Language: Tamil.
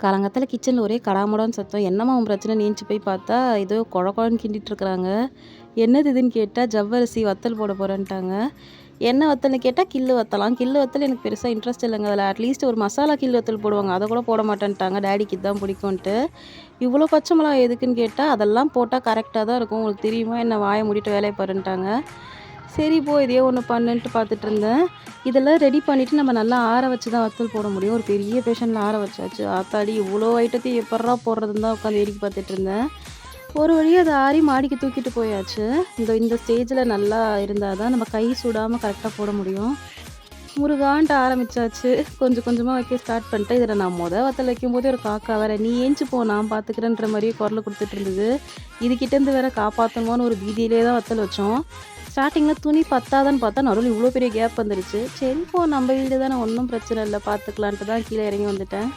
காலங்காத்தால கிச்சனில் ஒரே கடாமுடான்னு சத்தம். என்னம்மா உன் பிரச்சனை? நீந்துச்சு போய் பார்த்தா ஏதோ குழ குழன்னு கிண்டிட்டு இருக்கிறாங்க. என்னது இதுன்னு கேட்டால் ஜவ்வரிசி வத்தல் போட போகிறேன்ட்டாங்க. என்ன வத்தல்னு கேட்டால் கில்லு வத்தலாம். கில்லு வத்தல் எனக்கு பெருசாக இன்ட்ரெஸ்ட் இல்லைங்க. அதில் அட்லீஸ்ட் ஒரு மசாலா கில்லு வத்தல் போடுவாங்க, அதை கூட போட மாட்டேன்ட்டாங்க. டேடிக்கு இதுதான் பிடிக்கும்ன்ட்டு. இவ்வளோ பச்சை மிளகா எதுக்குன்னு கேட்டால் அதெல்லாம் போட்டால் கரெக்டாக தான் இருக்கும், உங்களுக்கு தெரியுமா என்ன, வாயை மூடிட்டு வேலையை பாருன்ட்டாங்க. சரி போ இதையே ஒன்று பண்ணுன்ட்டு பார்த்துட்டு இருந்தேன். இதெல்லாம் ரெடி பண்ணிவிட்டு நம்ம நல்லா ஆற வச்சு தான் வத்தல் போட முடியும். ஒரு பெரிய பேஷனில் ஆற வச்சாச்சு. ஆத்தாடி இவ்வளோ ஐட்டத்தையும் எப்பட்றா போடுறதுன்னு தான் உட்காந்து வேடிக்கை பார்த்துட்டு இருந்தேன். ஒரு வழியாக அதை ஆறி மாடிக்கு தூக்கிட்டு போயாச்சு. இந்த ஸ்டேஜில் நல்லா இருந்தால் தான் நம்ம கை சுடாமல் கரெக்டாக போட முடியும். முருகான்ட்டு ஆரம்பிச்சாச்சு. கொஞ்சம் கொஞ்சமாக வைக்க ஸ்டார்ட் பண்ணிட்டேன். இதில் நான் வத்தல் வைக்கும்போதே ஒரு காக்கா வேறு நீ ஏஞ்சி போ நான் பார்த்துக்கிறேன்ற மாதிரியே குரல் கொடுத்துட்டு இருந்தது. இதுக்கிட்டேருந்து வேற காப்பாற்றணுமான்னு ஒரு பீதியிலே தான் வத்தல் வச்சோம். ஸ்டார்டிங்கில் துணி பத்தாதான்னு பார்த்தா நடுவில் இவ்வளோ பெரிய கேப் வந்துருச்சு. சரி போ நம்ம வீடு தானே, ஒன்றும் பிரச்சனை இல்லை, பார்த்துக்கலான்ட்டு தான் கீழே இறங்கி வந்துட்டேன்.